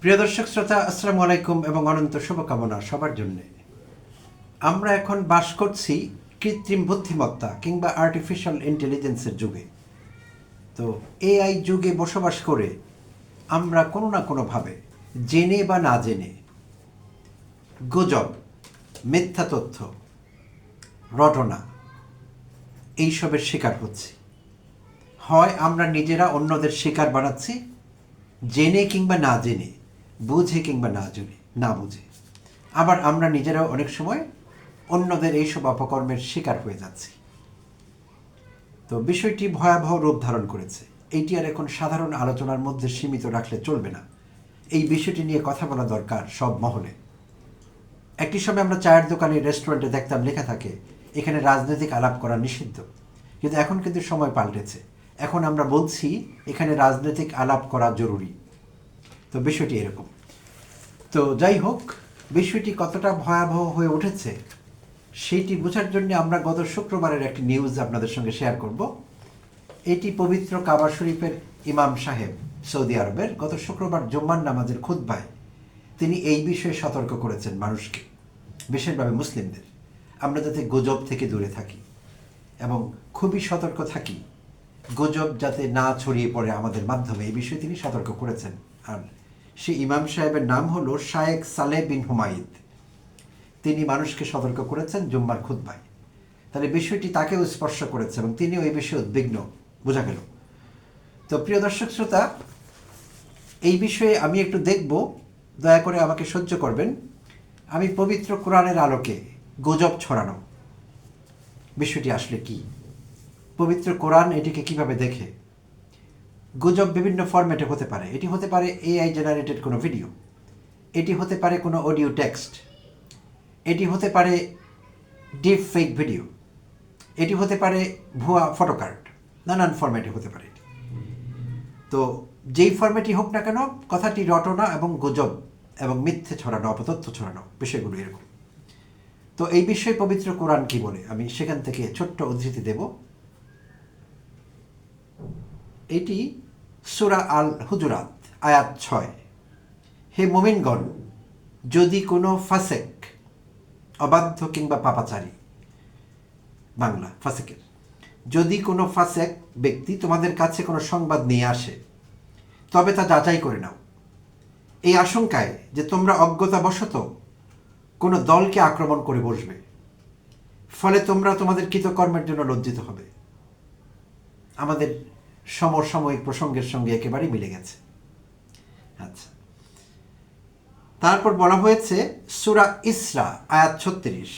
প্রিয় দর্শক শ্রোতা, আসসালামু আলাইকুম এবং অনন্ত শুভকামনা সবার জন্য। আমরা এখন বাস করছি কৃত্রিম বুদ্ধিমত্তা কিংবা আর্টিফিশিয়াল ইন্টেলিজেন্সের যুগে। তো এআই যুগে বসবাস করে আমরা কোনো না কোনোভাবে জেনে বা না জেনে গুজব, মিথ্যা তথ্য, রটনা এইসবের শিকার হচ্ছি। হয় আমরা নিজেরা অন্যদের শিকার বানাচ্ছি, জেনে কিংবা না জেনে, বুঝে কিংবা না বুঝে। আবার আমরা নিজেরাও অনেক সময় অন্যদের এইসব অপকর্মের শিকার হয়ে যাচ্ছি। তো বিষয়টি ভয়াবহ রূপ ধারণ করেছে। এইটি আর এখন সাধারণ আলোচনার মধ্যে সীমিত রাখলে চলবে না। এই বিষয়টি নিয়ে কথা বলা দরকার সব মহলে। একটি সময় আমরা চায়ের দোকানে, রেস্টুরেন্টে দেখতাম লেখা থাকে এখানে রাজনৈতিক আলাপ করা নিষিদ্ধ, কিন্তু এখন কিন্তু সময় পাল্টেছে। এখন আমরা বলছি এখানে রাজনৈতিক আলাপ করা জরুরি। তো বিষয়টি এরকম। তো যাই হোক, বিষয়টি কতটা ভয়াবহ হয়ে উঠেছে সেইটি বোঝার জন্য আমরা গত শুক্রবারের একটি নিউজ আপনাদের সঙ্গে শেয়ার করব। এটি পবিত্র কাবা শরীফের ইমাম সাহেব, সৌদি আরবের, গত শুক্রবার জুম্মার নামাজের খুতবায় তিনি এই বিষয়ে সতর্ক করেছেন মানুষকে, বিশেষভাবে মুসলিমদের, আমরা যাতে গুজব থেকে দূরে থাকি এবং খুবই সতর্ক থাকি, গুজব যাতে না ছড়িয়ে পড়ে আমাদের মাধ্যমে, এই বিষয়ে তিনি সতর্ক করেছেন। আর সেই ইমাম সাহেবের নাম হলো শায়েখ সালেহ বিন হুমায়দ। তিনি মানুষকে সতর্ক করেছেন জুম্মার খুতবায়। তাহলে বিষয়টি তাকেও স্পর্শ করেছে এবং তিনিও এই বিষয়ে উদ্বিগ্ন, বোঝা গেল। তো প্রিয় দর্শক শ্রোতা, এই বিষয়ে আমি একটু দেখব, দয়া করে আমাকে সহ্য করবেন। আমি পবিত্র কোরআনের আলোকে গুজব ছড়ানো বিষয়টি আসলে কি, পবিত্র কোরআন এটিকে কিভাবে দেখে। গুজব বিভিন্ন ফরম্যাটে হতে পারে। এটি হতে পারে এআই জেনারেটেড কোনো ভিডিও, এটি হতে পারে কোনো অডিও টেক্সট, এটি হতে পারে ডিপ ফেক ভিডিও, এটি হতে পারে ভুয়া ফটোকার্ড, নানান ফরম্যাটে হতে পারে। তো যেই ফরম্যাটই হোক না কেন, কথাটি রটনা এবং গুজব এবং মিথ্যে ছড়ানো, অপতথ্য ছড়ানো, বিষয়গুলো এরকম। তো এই বিষয়ে পবিত্র কোরআন কি বলে, আমি সেখান থেকে ছোট্ট উদ্ধৃতি দেব। এটি সূরা আল হুজুরাত, আয়াত 6। হে মুমিনগণ, যদি কোনো ফাসেক, অবাধ্য কিংবা পাপাচারী, বাংলা ফাসেকের, যদি কোনো ফাসেক ব্যক্তি তোমাদের কাছে কোনো সংবাদ নিয়ে আসে, তবে তা যাচাই করে নাও, এই আশঙ্কায় যে তোমরা অজ্ঞতাবশত কোনো দলকে আক্রমণ করে বসবে, ফলে তোমরা তোমাদের কৃতকর্মের জন্য লজ্জিত হবে। আমাদের সমসাময়িক প্রসঙ্গের সঙ্গে একেবারেই মিলে গেছে। আচ্ছা, তারপর বলা হয়েছে সূরা ইসরা, আয়াত 36,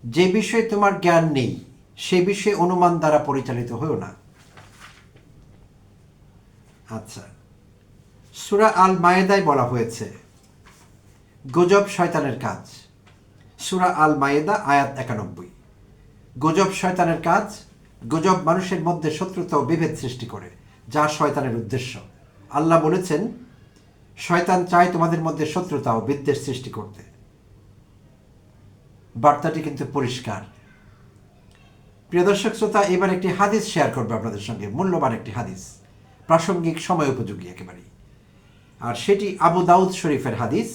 যে বিষয়ে তোমার জ্ঞান নেই সে বিষয়ে অনুমান দ্বারা পরিচালিত হয়েও না। আচ্ছা, সূরা আল মায়েদায় বলা হয়েছে গুজব শয়তানের কাজ। সূরা আল মায়েদা, আয়াত 91, গুজব শয়তানের কাজ। গুজব মানুষের মধ্যে শত্রুতা ও বিভেদ সৃষ্টি করে, যা শয়তানের উদ্দেশ্য। আল্লাহ বলেছেন শয়তান চায় তোমাদের মধ্যে শত্রুতা ও বিদ্বেষ সৃষ্টি করতে। বার্তাটি কিন্তু পরিষ্কার। প্রিয় দর্শক শ্রোতা, এবার একটি হাদিস শেয়ার করবো আপনাদের সঙ্গে, মূল্যবান একটি হাদিস, প্রাসঙ্গিক, সময় উপযোগী একেবারেই। আর সেটি আবু দাউদ শরীফের হাদিস,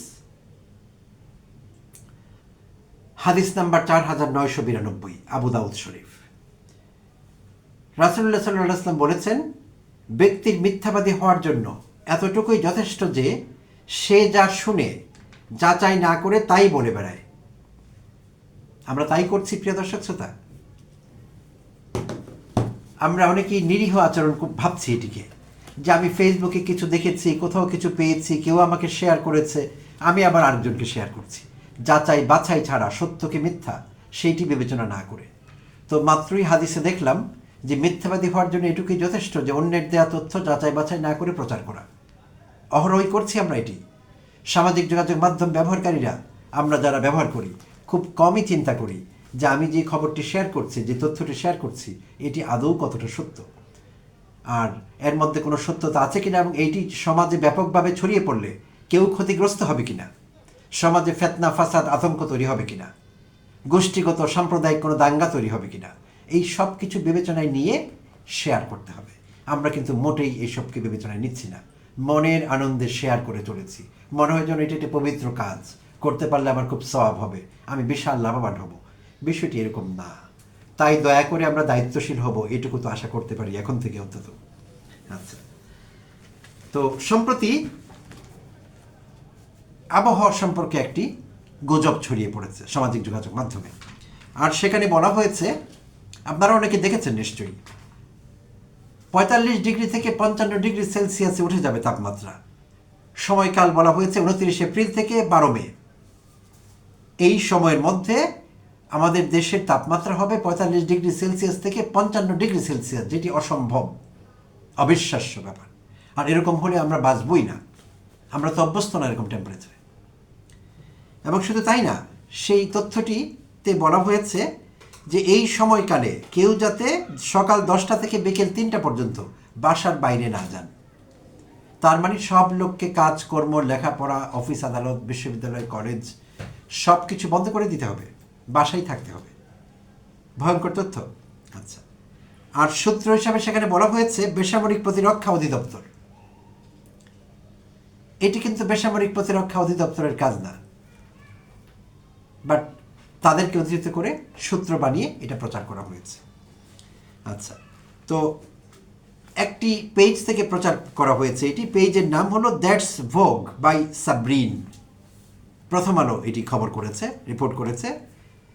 হাদিস নাম্বার 4992, আবু দাউদ শরীফ। রাসূলুল্লাহ সাল্লাল্লাহু আলাইহি ওয়াসাল্লাম বলেছেন, ব্যক্তির মিথ্যাবাদী হওয়ার জন্য এতটুকুই যথেষ্ট যে সে যা শুনে যাচাই না করে তাই বলে বেড়ায়। আমরা তাই করছি প্রিয় দর্শক শ্রোতা। আমরা অনেকেই নিরীহ আচরণ খুব ভাবছি এটিকে, যে আমি ফেসবুকে কিছু দেখেছি, কোথাও কিছু পেয়েছি, কেউ আমাকে শেয়ার করেছে, আমি আবার আরেকজনকে শেয়ার করছি, যাচাই বাছাই ছাড়া, সত্য কি মিথ্যা সেইটি বিবেচনা না করে। তো মাত্রই হাদিসে দেখলাম যে মিথ্যাবাদী হওয়ার জন্য এটুকুই যথেষ্ট যে অন্যের দেয়া তথ্য যাচাই বাছাই না করে প্রচার করা। অহরহই করছি আমরা এটি। সামাজিক যোগাযোগ মাধ্যম ব্যবহারকারীরা, আমরা যারা ব্যবহার করি, খুব কমই চিন্তা করি যে আমি যে খবরটি শেয়ার করছি, যে তথ্যটি শেয়ার করছি, এটি আদৌ কতটা সত্য, আর এর মধ্যে কোনো সত্যতা আছে কিনা, এবং এইটি সমাজে ব্যাপকভাবে ছড়িয়ে পড়লে কেউ ক্ষতিগ্রস্ত হবে কিনা, সমাজে ফেতনা, ফাসাদ, আতঙ্ক তৈরি হবে কিনা, গোষ্ঠীগত সাম্প্রদায়িক কোনো দাঙ্গা তৈরি হবে কিনা, এই সব কিছু বিবেচনায় নিয়ে শেয়ার করতে হবে। আমরা কিন্তু মোটেই এইসবকে বিবেচনায় নিচ্ছি না। মনের আনন্দে শেয়ার করে চলেছি। মনে হয় যেন এটি একটি পবিত্র কাজ, করতে পারলে আমার খুব সওয়াব হবে, আমি বিশাল লাভবান হব। বিষয়টি এরকম না। তাই দয়া করে আমরা দায়িত্বশীল হব, এটুকু তো আশা করতে পারি এখন থেকে অন্তত। আচ্ছা, তো সম্প্রতি আবহাওয়া সম্পর্কে একটি গুজব ছড়িয়ে পড়েছে সামাজিক যোগাযোগ মাধ্যমে। আর সেখানে বলা হয়েছে, আপনারা অনেকে দেখেছেন নিশ্চয়ই, 45 ডিগ্রি থেকে 55 ডিগ্রি সেলসিয়াসে উঠে যাবে তাপমাত্রা। সময়কাল বলা হয়েছে 29 এপ্রিল থেকে 12 মে। এই সময়ের মধ্যে আমাদের দেশের তাপমাত্রা হবে 45 ডিগ্রি সেলসিয়াস থেকে 55 ডিগ্রি সেলসিয়াস, যেটি অসম্ভব, অবিশ্বাস্য ব্যাপার। আর এরকম হলে আমরা বাঁচবই না, আমরা তো অভ্যস্ত না এরকম টেম্পারেচারে। এবং শুধু তাই না, সেই তথ্যটিতে বলা হয়েছে যে এই সময়কালে কেউ যাতে সকাল 10টা থেকে বিকেল 3টা পর্যন্ত বাসার বাইরে না যান। তার মানে সব লোককে কাজকর্ম, লেখাপড়া, অফিস আদালত, বিশ্ববিদ্যালয়, কলেজ সব কিছু বন্ধ করে দিতে হবে, বাসায় থাকতে হবে। ভয়ঙ্কর তথ্য। আচ্ছা, আর সূত্র হিসাবে সেখানে বলা হয়েছে বেসামরিক প্রতিরক্ষা অধিদপ্তর। এটি কিন্তু বেসামরিক প্রতিরক্ষা অধিদপ্তরের কাজ না, বাট তাদেরকে উদ্ধৃত করে সূত্র বানিয়ে এটা প্রচার করা হয়েছে। আচ্ছা, তো একটি পেজ থেকে প্রচার করা হয়েছে। এটি পেজের নাম হলো দ্যাটস ভোগ বাই সাবরিন। প্রথম আলো এটি খবর করেছে, রিপোর্ট করেছে।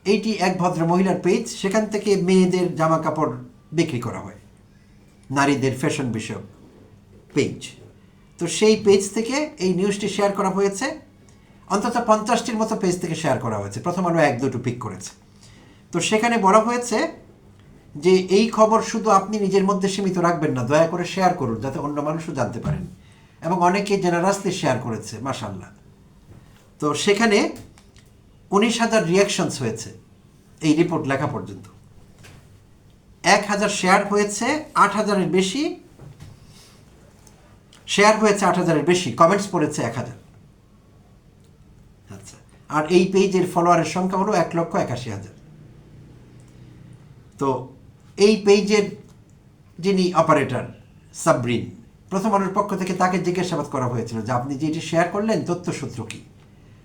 এইটি এক ভদ্র মহিলার পেজ, সেখান থেকে মেয়েদের জামা কাপড় বিক্রি করা হয়, নারীদের ফ্যাশন বিষয়ক পেজ। তো সেই পেজ থেকে এই নিউজটি শেয়ার করা হয়েছে। অন্তত 50টির মতো পেজ থেকে শেয়ার করা হয়েছে, প্রথম আলো 1-2 পিক করেছে। তো সেখানে বলা হয়েছে যে এই খবর শুধু আপনি নিজের মধ্যে সীমিত রাখবেন না, দয়া করে শেয়ার করুন যাতে অন্য মানুষও জানতে পারেন। এবং অনেকে জেনারাসলি শেয়ার করেছে, মাশাআল্লাহ। তো সেখানে 19,000 রিয়াকশনস হয়েছে এই রিপোর্ট লেখা পর্যন্ত। 1,000 শেয়ার হয়েছে, 8,000-এর বেশি শেয়ার হয়েছে, 8,000-এর বেশি কমেন্টস পড়েছে 1,000। আচ্ছা, আর এই পেজের ফলোয়ারের সংখ্যা হলো 1,81,000। তো এই পেজের যিনি অপারেটর সাবরিন, প্রথম আলোর পক্ষ থেকে তাকে জিজ্ঞাসাবাদ করা হয়েছিল যে আপনি যে এটি শেয়ার করলেন তথ্যসূত্র কি।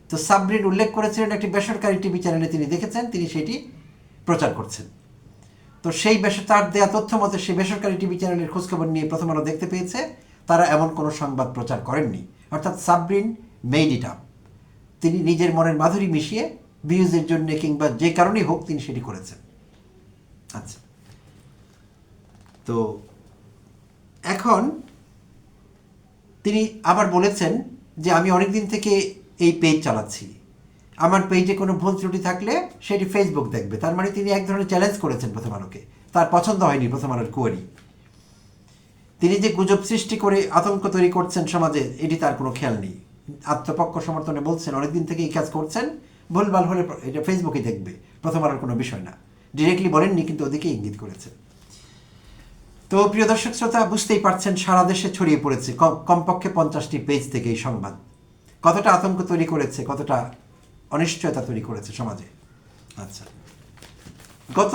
তো সাবরিন উল্লেখ করেছিলেন একটি বেসরকারি টিভি চ্যানেলে তিনি দেখেছেন, তিনি সেটি প্রচার করছেন। তো সেই তার দেওয়া তথ্য মতে সেই বেসরকারি টিভি চ্যানেলের খোঁজখবর নিয়ে প্রথম আলো দেখতে পেয়েছে তারা এমন কোনো সংবাদ প্রচার করেননি। অর্থাৎ সাবরিন মেড ইট আপ। তিনি নিজের মনের মাধুরী মিশিয়ে ভিউজের জন্য কিংবা যে কারণেই হোক তিনি সেটি করেছেন। আচ্ছা, তো এখন তিনি আবার বলেছেন যে আমি অনেকদিন থেকে এই পেজ চালাচ্ছি, আমার পেজে কোনো ভুল ত্রুটি থাকলে সেটি ফেসবুক দেখবে। তার মানে তিনি এক ধরনের চ্যালেঞ্জ করেছেন প্রথম আলোকে। তার পছন্দ হয়নি প্রথম আলোর কোয়ারি। তিনি যে গুজব সৃষ্টি করে আতঙ্ক তৈরি করছেন সমাজে, এটি তার কোনো খেয়াল নেই। আত্মপক্ষ সমর্থনে বলছেন অনেকদিন থেকে এই কাজ করছেন, ভুলভাল হলে এটা ফেসবুকে দেখবে, প্রথম আলোর কোনো বিষয় না। ডিরেক্টলি বলেননি, কিন্তু ওদিকে ইঙ্গিত করেছেন। তো প্রিয় দর্শক শ্রোতা, বুঝতেই পারছেন সারা দেশে ছড়িয়ে পড়েছে কমপক্ষে 50টি পেজ থেকে এই সংবাদ। কতটা আতঙ্ক তৈরি করেছে, কতটা অনিশ্চয়তা তৈরি করেছে সমাজে। আচ্ছা, গত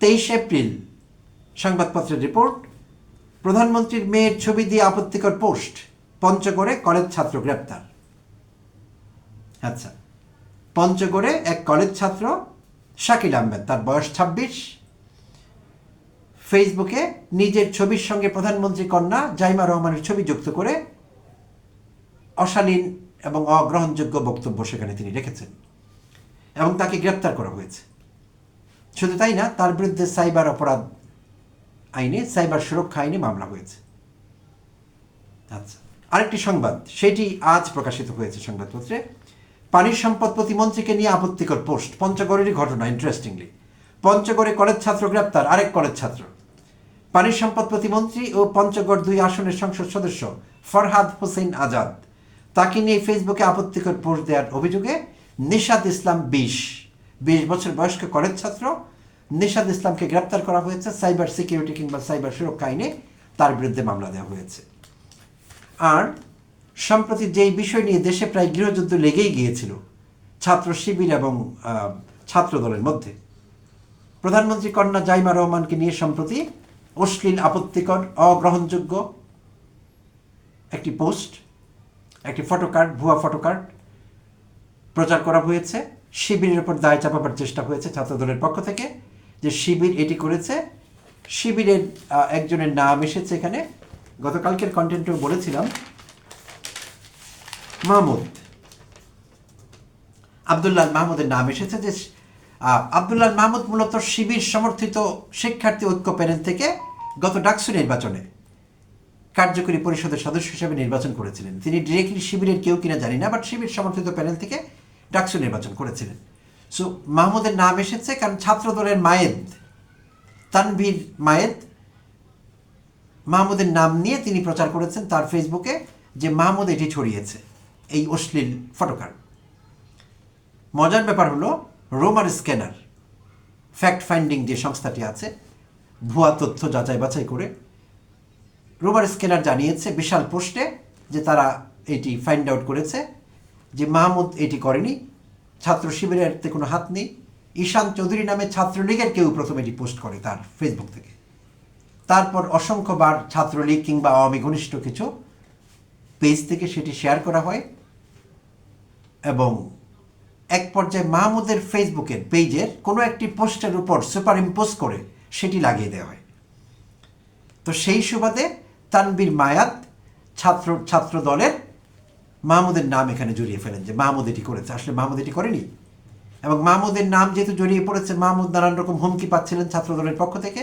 23 এপ্রিল সংবাদপত্রের রিপোর্ট, প্রধানমন্ত্রীর মেয়ের ছবি দিয়ে আপত্তিকর পোস্ট, পঞ্চগড়ে কলেজ ছাত্র গ্রেপ্তার। আচ্ছা, পঞ্চগড়ে এক কলেজ ছাত্র শাকিল আহমেদ, তার বয়স 26, ফেসবুকে নিজের ছবির সঙ্গে প্রধানমন্ত্রী কন্যা জাইমা রহমানের ছবি যুক্ত করে অশালীন এবং অগ্রহণযোগ্য বক্তব্য সেখানে তিনি রেখেছেন এবং তাকে গ্রেপ্তার করা হয়েছে। শুধু তাই না, তার বিরুদ্ধে সাইবার অপরাধ আইনে, সাইবার সুরক্ষা আইনে মামলা হয়েছে। আচ্ছা, আরেকটি সংবাদ, সেটি আজ প্রকাশিত হয়েছে সংবাদপত্রে। পানি সম্পদ প্রতিমন্ত্রীকে নিয়ে আপত্তিকর পোস্ট, পঞ্চগড়েরই ঘটনা। ইন্টারেস্টিংলি, পঞ্চগড়ে কলেজ ছাত্র গ্রেপ্তার, আরেক কলেজ ছাত্র। পানি সম্পদ প্রতিমন্ত্রী ও পঞ্চগড় 2 আসনের সংসদ সদস্য ফরহাদ হোসেন আজাদ, তাকে নিয়ে ফেসবুকে আপত্তিকর পোস্ট দেওয়ার অভিযোগে নিশাদ ইসলাম 20 বছর বয়স্ক কলেজ ছাত্র নিশাদ ইসলামকে গ্রেপ্তার করা হয়েছে। সাইবার সিকিউরিটি কিংবা সাইবার সুরক্ষা আইনে তার বিরুদ্ধে মামলা দেওয়া হয়েছে। আর সম্প্রতি যেই বিষয় নিয়ে দেশে প্রায় গৃহযুদ্ধ লেগেই গিয়েছিল ছাত্র শিবির এবং ছাত্র দলের মধ্যে, প্রধানমন্ত্রী কন্যা জাইমা রহমানকে নিয়ে সম্প্রতি অশ্লীল, আপত্তিকর, অগ্রহণযোগ্য একটি পোস্ট, একটি ফটোকার্ড, ভুয়া ফটোকার্ড প্রচার করা হয়েছে। শিবিরের উপর দায় চাপাবার চেষ্টা হয়েছে ছাত্রদলের পক্ষ থেকে, যে শিবির এটি করেছে। শিবিরের একজনের নাম এসেছে এখানে, গতকালকের কন্টেন্টেও বলেছিলাম, মাহমুদ, আবদুল্লাহ মাহমুদের নাম এসেছে। যে আবদুল্লাহ মাহমুদ মূলত শিবির সমর্থিত শিক্ষার্থী ঐক্য প্যানেল থেকে গত ডাকসু নির্বাচনে কার্যকরী পরিষদের সদস্য হিসেবে নির্বাচন করেছিলেন। তিনি ডিরেক্টলি শিবিরের কেউ কিনা জানি না, বাট শিবির সমর্থিত প্যানেল থেকে ডাকসু নির্বাচন করেছিলেন। সো মাহমুদের নাম এসেছে কারণ ছাত্রদলের মায়েদ, তানভীর মায়েদ, মাহমুদের নাম নিয়ে তিনি প্রচার করেছেন তার ফেসবুকে যে মাহমুদ এটি ছড়িয়েছে, এই অশ্লীল ফটোকার্ড। মজার ব্যাপার হলো, রোমার স্ক্যানার ফ্যাক্ট ফাইন্ডিং যে সংস্থাটি আছে, ভুয়া তথ্য যাচাই বাছাই করে, রোমার স্ক্যানার জানিয়েছে বিশাল পোস্টে যে তারা এটি ফাইন্ড আউট করেছে যে মাহমুদ এটি করেনি, ছাত্র শিবিরের কোনো হাত নেই। ঈশান চৌধুরী নামে ছাত্রলীগের কেউ প্রথমে এটি পোস্ট করে তার ফেসবুক থেকে। তারপর অসংখ্যবার ছাত্রলীগ কিংবা আওয়ামী ঘনিষ্ঠ কিছু পেজ থেকে সেটি শেয়ার করা হয় এবং এক পর্যায়ে মাহমুদের ফেসবুকের পেজের কোনো একটি পোস্টের উপর সুপার ইম্পোজ করে সেটি লাগিয়ে দেওয়া হয়। তো সেই সুবাদে তানবীর মায়াত ছাত্র দলের মাহমুদের নাম এখানে জড়িয়ে ফেলেন যে মাহমুদ এটি করেছে। আসলে মাহমুদ এটি করেনি, এবং মাহমুদের নাম যেহেতু জড়িয়ে পড়েছে, মাহমুদ নানান রকম হুমকি পাচ্ছিলেন ছাত্রদলের পক্ষ থেকে।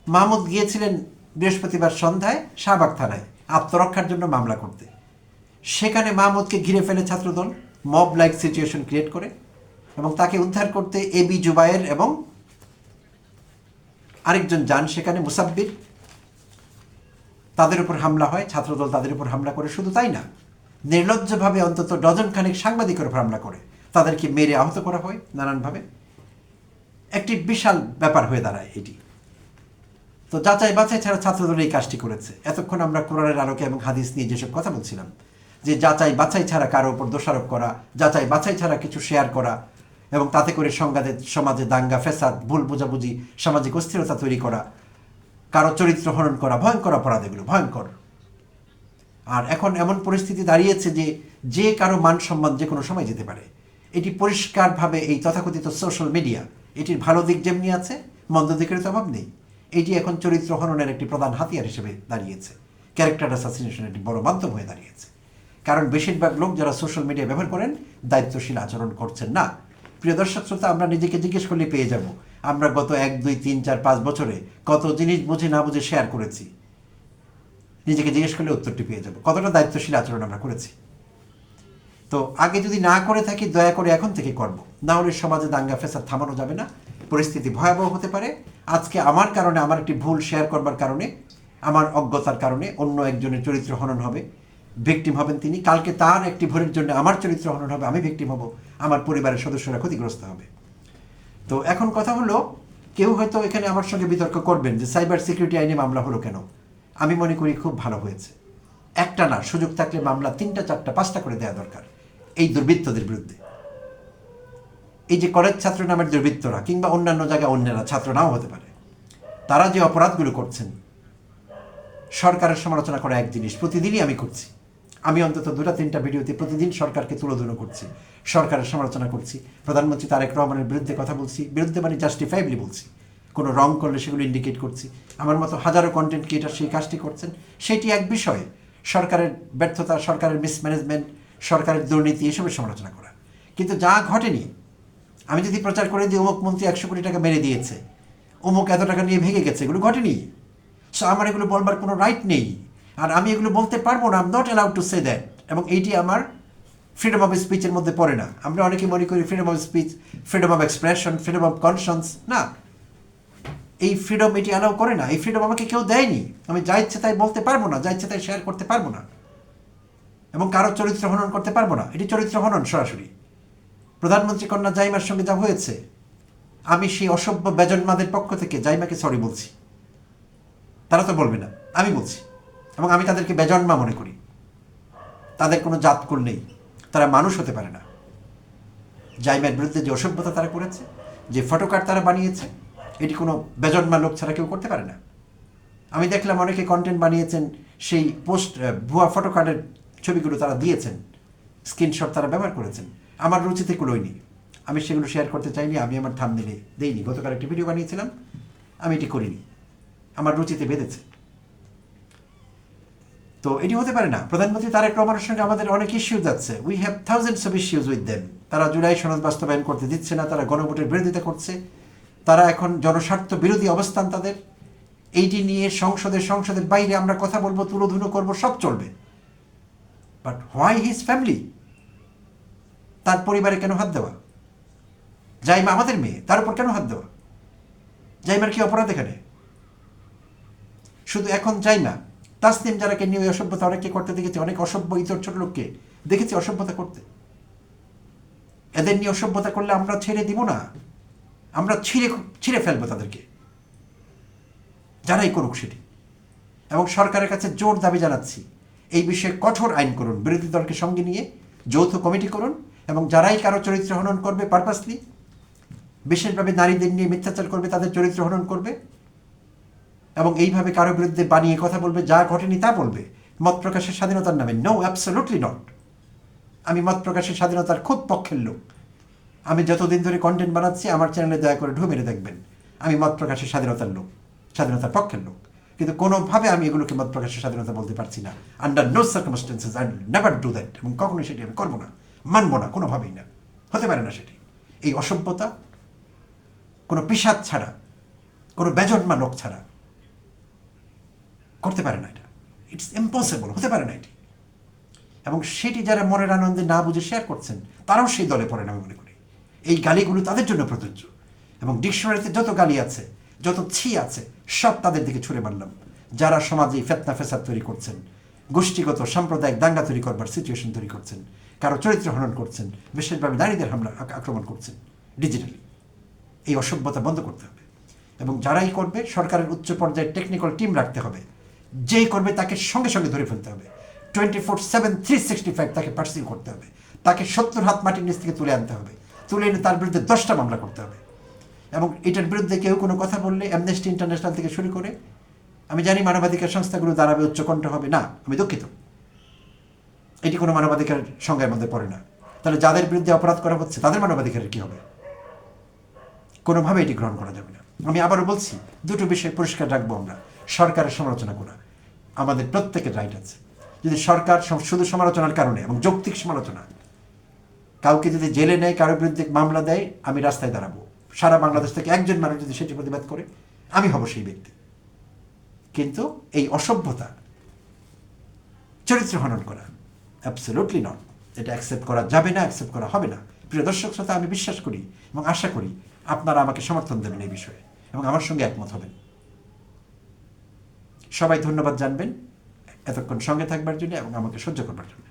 মাহমুদ গিয়েছিলেন বৃহস্পতিবার সন্ধ্যায় শাহবাগ থানায় আত্মরক্ষার জন্য মামলা করতে। সেখানে মাহমুদকে ঘিরে ফেলে ছাত্রদল, মব লাইক সিচুয়েশন ক্রিয়েট করে, এবং তাকে উদ্ধার করতে এবি জুবায়ের এবং আরেকজন যান সেখানে, মুসাব্বির। তাদের উপর হামলা হয়, ছাত্রদল তাদের উপর হামলা করে। শুধু তাই না, নির্লজ্জভাবে অন্তত ডজন খানেক সাংবাদিকের উপর হামলা করে, তাদেরকে মেরে আহত করা হয় নানানভাবে। একটি বিশাল ব্যাপার হয়ে দাঁড়ায় এটি। তো যাচাই বাছাই ছাড়া ছাত্রদল এই কাজটি করেছে। এতক্ষণ আমরা কোরআনের আলোকে এবং হাদিস নিয়ে যেসব কথা বলছিলাম, যে যাচাই বাছাই ছাড়া কারো উপর দোষারোপ করা, যাচাই বাছাই ছাড়া কিছু শেয়ার করা, এবং তাতে করে সমাজে দাঙ্গা ফ্যাসাদ, ভুল বোঝাবুঝি, সামাজিক অস্থিরতা তৈরি করা, কারো চরিত্র হনন করা, ভয়ঙ্কর অপরাধ এগুলো, ভয়ঙ্কর। আর এখন এমন পরিস্থিতি দাঁড়িয়েছে যে যে কারো মান সম্মান যে কোনো সময় যেতে পারে। এটি পরিষ্কারভাবে এই তথাকথিত সোশ্যাল মিডিয়া, এটির ভালো দিক যেমনি আছে, মন্দ দিকের তো অভাব নেই। এটি এখন চরিত্র হননের একটি প্রধান হাতিয়ার হিসেবে দাঁড়িয়েছে, ক্যারেক্টার অ্যাসাসিনেশনের একটি বড় মাধ্যম হয়ে দাঁড়িয়েছে। কারণ বেশিরভাগ লোক যারা সোশ্যাল মিডিয়া ব্যবহার করেন দায়িত্বশীল আচরণ করছেন না। প্রিয় দর্শক শ্রোতা, আমরা নিজেকে জিজ্ঞেস করলে পেয়ে যাব আমরা গত 1, 2, 3, 4, 5 বছরে কত জিনিস বুঝে না বুঝে শেয়ার করেছি। নিজেকে জিজ্ঞেস করলে উত্তরটি পেয়ে যাব, কতটা দায়িত্বশীল আচরণ আমরা করেছি। তো আগে যদি না করে থাকি, দয়া করে এখন থেকে করব, না হলে সমাজে দাঙ্গা ফেসাদ থামানো যাবে না, পরিস্থিতি ভয়াবহ হতে পারে। আজকে আমার কারণে, আমার একটি ভুল শেয়ার করবার কারণে, আমার অজ্ঞতার কারণে অন্য একজনের চরিত্র হনন হবে, ভিকটিম হবেন তিনি। কালকে তার একটি ভুলের জন্য আমার চরিত্র হনন হবে, আমি ভিকটিম হব, আমার পরিবারের সদস্যরা ক্ষতিগ্রস্ত হবে। তো এখন কথা হলো, কেউ হয়তো এখানে আমার সঙ্গে বিতর্ক করবেন যে সাইবার সিকিউরিটি আইনে মামলা হলো কেন। আমি মনে করি খুব ভালো হয়েছে। একটা না, সুযোগ থাকলে মামলা 3টা, 4টা, 5টা করে দেওয়া দরকার এই দুর্বৃত্তদের বিরুদ্ধে। এই যে কলেজ ছাত্র নামের দুর্বৃত্তরা কিংবা অন্যান্য জায়গায় অন্যরা, ছাত্র নাও হতে পারে, তারা যে অপরাধগুলো করছেন, সরকারের সমালোচনা করা এক জিনিস, প্রতিদিনই আমি করছি। আমি অন্তত 2-3টা ভিডিওতে প্রতিদিন সরকারকে তুলোধুনো করছি, সরকারের সমালোচনা করছি, প্রধানমন্ত্রী তারেক রহমানের বিরুদ্ধে কথা বলছি, বিরুদ্ধে মানে জাস্টিফাইবলি বলছি, কোনো রং করলে সেগুলো ইন্ডিকেট করছি। আমার মতো হাজারো কন্টেন্ট ক্রিয়েটার সেই কাজটি করছেন। সেটি এক বিষয়ে, সরকারের ব্যর্থতা, সরকারের মিসম্যানেজমেন্ট, সরকারের দুর্নীতি, এসবের সমালোচনা করা। কিন্তু যা ঘটেনি, আমি যদি প্রচার করে দিই অমুক মন্ত্রী 100 কোটি টাকা মেরে দিয়েছে, অমুক এত টাকা নিয়ে ভেঙে গেছে, এগুলো ঘটেনি। সো আমার এগুলো বলবার কোনো রাইট নেই, আর আমি এগুলো বলতে পারবো না। I am not allowed to say that. এবং এইটি আমার ফ্রিডম অফ স্পিচের মধ্যে পড়ে না। আমরা অনেকে মনে করি freedom of speech, freedom of expression, freedom of concerns, না, এই ফ্রিডম এটি অ্যালাউ করে না। এই ফ্রিডম আমাকে কেউ দেয়নি। আমি যা ইচ্ছে তাই বলতে পারবো না, যা ইচ্ছে তাই শেয়ার করতে পারবো না, এবং কারো চরিত্র হনন করতে পারবো না। এটি চরিত্র হনন সরাসরি। প্রধানমন্ত্রী কন্যা জাইমার সঙ্গে যা হয়েছে, আমি সেই অসভ্য বেজন্মাদের পক্ষ থেকে জাইমাকে সরি বলছি। তারা তো বলবে না, আমি বলছি, এবং আমি তাদেরকে বেজন্মা মনে করি। তাদের কোনো জাতকুল নেই, তারা মানুষ হতে পারে না। জাইমার বিরুদ্ধে যে অসভ্যতা তারা করেছে, যে ফটোকার্ড তারা বানিয়েছে, এটি কোনো বেজন্মা লোক ছাড়া কেউ করতে পারে না। আমি দেখলাম অনেকে কন্টেন্ট বানিয়েছেন সেই পোস্ট ভুয়া ফটো কার্ডের ছবিগুলো তারা দিয়েছেন, স্ক্রিনশট তারা ব্যবহার করেছেন, আমার রুচিতে কুলোয়নি, আমি সেগুলো শেয়ার করতে চাইনি, আমি আমার থাম্বনেইলে দেইনি। গতকাল একটি ভিডিও বানিয়েছিলাম, আমি এটি করিনি, আমার রুচিতে বেঁধেছে। তো এটি হতে পারে না। প্রধানমন্ত্রী তারেক রহমানের সঙ্গে আমাদের অনেক ইস্যুজ আছে, we have thousands of issues with them. তারা জুলাই সনদ বাস্তবায়ন করতে দিচ্ছে না, তারা গণভোটের বিরোধিতা করছে, তারা এখন জনস্বার্থ বিরোধী অবস্থান তাদের। এইটি নিয়ে সংসদের বাইরে আমরা কথা বলবো, তুলোধুনো করবো, সব চলবে। But why his family? তার পরিবারে কেন হাত দেওয়া? জাইমা আমাদের মেয়ে, তার উপর কেন হাত দেওয়া? জাইমার কি অপরাধ এখানে? শুধু এখন জাইমা, তাসনিম যারাকে নিয়ে ওই অসভ্যতা অনেককে করতে দেখেছি, অনেক অসভ্য ইতর ছোট লোককে দেখেছি অসভ্যতা করতে। এদের নিয়ে অসভ্যতা করলে আমরা ছেড়ে দিব না, আমরা ছিঁড়ে ফেলবো তাদেরকে, যারাই করুক সেটি। এবং সরকারের কাছে জোর দাবি জানাচ্ছি, এই বিষয়ে কঠোর আইন করুন, বিরোধী দলকে সঙ্গে নিয়ে যৌথ কমিটি করুন, এবং যারাই কারো চরিত্র হনন করবে পারপাসলি, বিশেষভাবে নারীদের নিয়ে মিথ্যাচার করবে, তাদের চরিত্র হনন করবে, এবং এইভাবে কারো বিরুদ্ধে বানিয়ে কথা বলবে, যা ঘটেনি তা বলবে মত প্রকাশের স্বাধীনতার নামে, নো, অ্যাবসলিউটলি নট। আমি মত প্রকাশের স্বাধীনতার খুব পক্ষের লোক। আমি যতদিন ধরে কন্টেন্ট বানাচ্ছি, আমার চ্যানেলে দয়া করে ঢু মেরে দেখবেন, আমি মত প্রকাশের স্বাধীনতার লোক, স্বাধীনতার পক্ষের লোক। কিন্তু কোনোভাবে আমি এগুলোকে মত প্রকাশের স্বাধীনতা বলতে পারছি না। Under no circumstances I never do that. এবং কখনোই সেটি আমি করবো না, মানবো না, কোনোভাবেই না, হতে পারে না সেটি। এই অসভ্যতা কোনো পিশাচ ছাড়া, কোনো বেজন্মা লোক ছাড়া করতে পারে না, এটা ইটস ইম্পসিবল, হতে পারে না এটি। এবং সেটি যারা মনের আনন্দে না বুঝে শেয়ার করছেন, তারাও সেই দলে পড়েন আমি মনে করি। এই গালিগুলো তাদের জন্য প্রযোজ্য। এবং ডিকশনারিতে যত গালি আছে, যত ছি আছে, সব তাদের দিকে ছুড়ে মারলাম, যারা সমাজে ফেতনা ফেসাদ তৈরি করছেন, গোষ্ঠীগত সাম্প্রদায়িক দাঙ্গা তৈরি করবার সিচুয়েশন তৈরি করছেন, কারো চরিত্র হনন করছেন, বিশেষভাবে নারীদের হামলা আক্রমণ করছেন ডিজিটালি। এই অসভ্যতা বন্ধ করতে হবে। এবং যারাই করবে, সরকারের উচ্চ পর্যায়ে টেকনিক্যাল টিম রাখতে হবে, যেই করবে তাকে সঙ্গে সঙ্গে ধরে ফেলতে হবে, 24/7 365 তাকে পার্সিউ করতে হবে, তাকে 70 হাত মাটির নিচ থেকে তুলে আনতে হবে, তুলে এনে তার বিরুদ্ধে 10টা মামলা করতে হবে। এবং এটার বিরুদ্ধে কেউ কোনো কথা বললে অ্যামনেস্টি ইন্টারন্যাশনাল থেকে শুরু করে, আমি জানি মানবাধিকার সংস্থাগুলো দাঁড়াবে, উচ্চকণ্ঠ হবে, না, আমি দুঃখিত, এটি কোনো মানবাধিকার সংজ্ঞার মধ্যে পড়ে না। তাহলে যাদের বিরুদ্ধে অপরাধ করা হচ্ছে তাদের মানবাধিকারের কী হবে? কোনোভাবে এটি গ্রহণ করা যাবে না। আমি আবারও বলছি, দুটো বিষয় পরিষ্কার রাখবো, আমরা সরকারের সমালোচনা করা আমাদের প্রত্যেকের রাইট আছে। যদি সরকার শুধু সমালোচনার কারণে, এবং যৌক্তিক সমালোচনা, কাউকে যদি জেলে নেয়, কারোর বিরুদ্ধে মামলা দেয়, আমি রাস্তায় দাঁড়াবো। সারা বাংলাদেশ থেকে একজন মানুষ যদি সেটি প্রতিবাদ করে, আমি হব সেই ব্যক্তি। কিন্তু এই অসভ্যতা, চরিত্র হনন করা, অ্যাবসলিউটলি নট। এটা অ্যাকসেপ্ট করা যাবে না, অ্যাকসেপ্ট করা হবে না। প্রিয় দর্শক শ্রোতা, আমি বিশ্বাস করি এবং আশা করি আপনারা আমাকে সমর্থন দেবেন এই বিষয়ে, এবং আমার সঙ্গে একমত হবেন। সবাই ধন্যবাদ জানবেন এতক্ষণ সঙ্গে থাকবার জন্য এবং আমাকে সহ্য করবার জন্য।